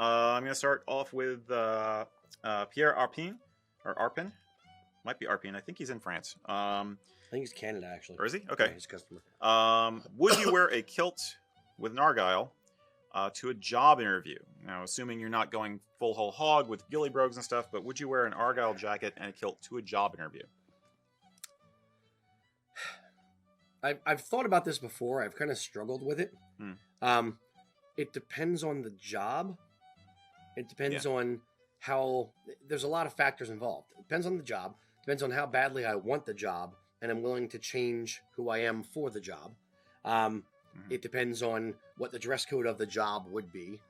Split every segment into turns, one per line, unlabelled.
I'm going to start off with Pierre Arpin, or Arpin. Might be Arpin. I think he's in France.
I think he's Canada, actually.
Or is he? Okay.
Yeah, he's a customer.
Would you wear a kilt with an argyle to a job interview? Now, assuming you're not going full whole hog with ghillie brogues and stuff, but would you wear an argyle jacket and a kilt to a job interview?
I've thought about this before. I've kind of struggled with it. It depends on the job. It depends on how... There's a lot of factors involved. It depends on the job. Depends on how badly I want the job, and I'm willing to change who I am for the job. It depends on what the dress code of the job would be.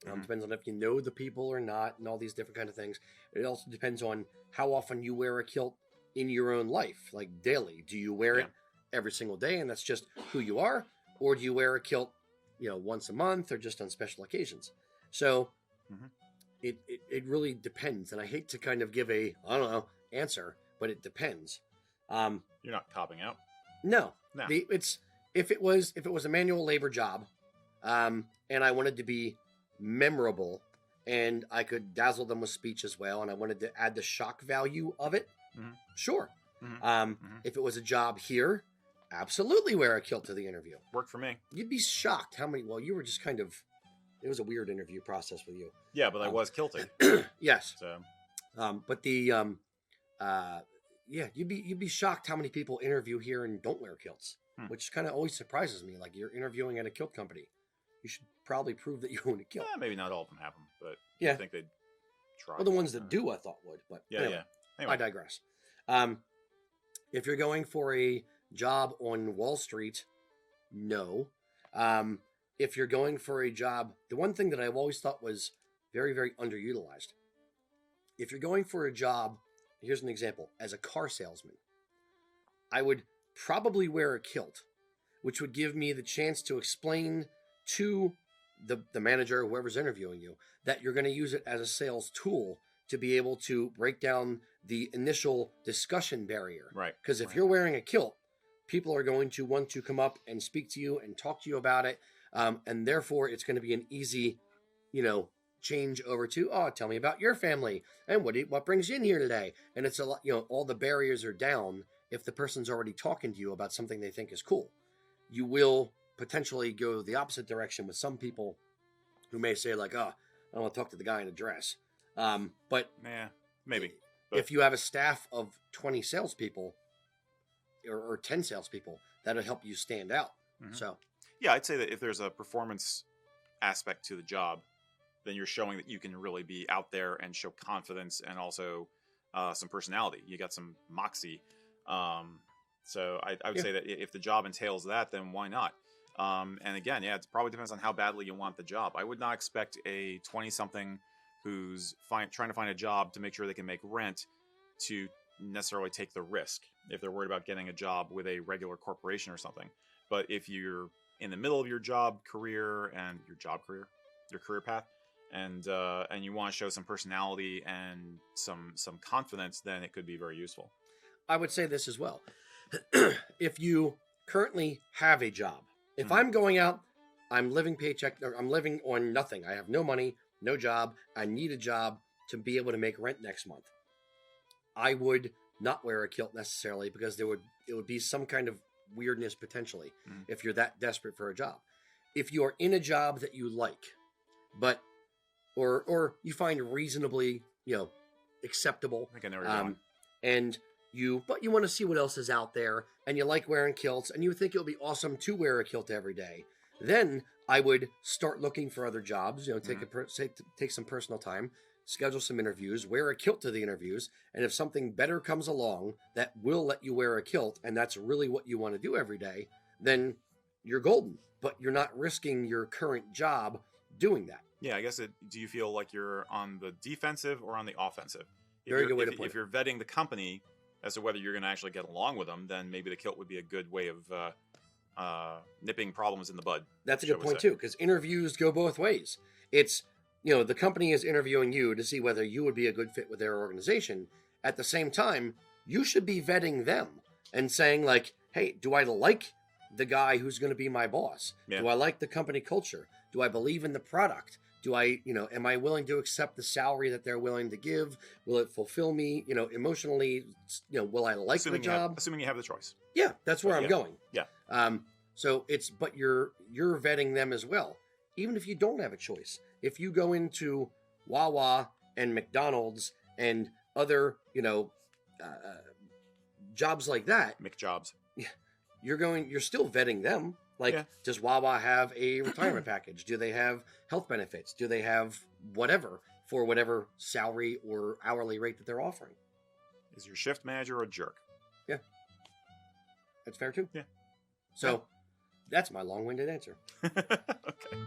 Depends on if you know the people or not, and all these different kind of things. It also depends on how often you wear a kilt in your own life, like daily. Do you wear it every single day, and that's just who you are? Or do you wear a kilt, once a month or just on special occasions? So it really depends. And I hate to kind of give a, I don't know, answer, but it depends.
You're not copping out.
No. If it was a manual labor job, and I wanted to be memorable and I could dazzle them with speech as well, and I wanted to add the shock value of it, sure. If it was a job here, absolutely wear a kilt to the interview.
Worked for me.
You'd be shocked how many... Well, you were just kind of... It was a weird interview process with you.
Yeah, but I was kilting.
Yes.
So.
But the... you'd be shocked how many people interview here and don't wear kilts, which kind of always surprises me. Like, you're interviewing at a kilt company. You should probably prove that you own a kilt.
Maybe not all of them have them, but I think they'd try.
Well, the ones that do, I thought would. But anyway. I digress. If you're going for a job on Wall Street, no. If you're going for a job, the one thing that I've always thought was very, very underutilized. If you're going for a job, here's an example, as a car salesman, I would probably wear a kilt, which would give me the chance to explain to the manager, whoever's interviewing you, that you're going to use it as a sales tool to be able to break down the initial discussion barrier.
Right.
Because if you're wearing a kilt, people are going to want to come up and speak to you and talk to you about it. And therefore, it's going to be an easy, change over to, tell me about your family and what brings you in here today. And it's a lot, all the barriers are down if the person's already talking to you about something they think is cool. You will potentially go the opposite direction with some people who may say like, I don't want to talk to the guy in a dress. But
maybe.
If you have a staff of 20 salespeople or 10 salespeople, that'll help you stand out. So,
yeah, I'd say that if there's a performance aspect to the job, then you're showing that you can really be out there and show confidence and also some personality. You got some moxie. So I would say that if the job entails that, then why not? And again, it probably depends on how badly you want the job. I would not expect a 20-something who's trying to find a job to make sure they can make rent to necessarily take the risk if they're worried about getting a job with a regular corporation or something. But if you're in the middle of your career path, and you want to show some personality and some confidence, then it could be very useful.
I would say this as well. If you currently have a job, if I'm going out, I'm living on nothing. I have no money, no job. I need a job to be able to make rent next month. I would not wear a kilt necessarily because it would be some kind of weirdness potentially if you're that desperate for a job. If you are in a job that you like, but or you find reasonably acceptable,
I think I know where you're going.
and you want to see what else is out there, and you like wearing kilts, and you think it would be awesome to wear a kilt every day, then I would start looking for other jobs. Take some personal time, schedule some interviews, wear a kilt to the interviews, and if something better comes along that will let you wear a kilt, and that's really what you want to do every day, then you're golden. But you're not risking your current job doing that.
Yeah, I guess do you feel like you're on the defensive or on the offensive?
Very good way to put it.
If you're vetting the company as to whether you're going to actually get along with them, then maybe the kilt would be a good way of nipping problems in the bud.
That's a good point too, because interviews go both ways. It's, the company is interviewing you to see whether you would be a good fit with their organization. At the same time, you should be vetting them and saying like, hey, do I like the guy who's going to be my boss? Yeah. Do I like the company culture? Do I believe in the product? Do I, am I willing to accept the salary that they're willing to give? Will it fulfill me, emotionally? Will I like the job?
Assuming you have the choice.
Yeah, that's where I'm going.
Yeah.
So but you're vetting them as well. Even if you don't have a choice, if you go into Wawa and McDonald's and other, jobs like that,
McJobs.
You're still vetting them. Like, does Wawa have a retirement package? Do they have health benefits? Do they have whatever for whatever salary or hourly rate that they're offering?
Is your shift manager a jerk?
Yeah. That's fair too.
Yeah.
So that's my long-winded answer.
Okay.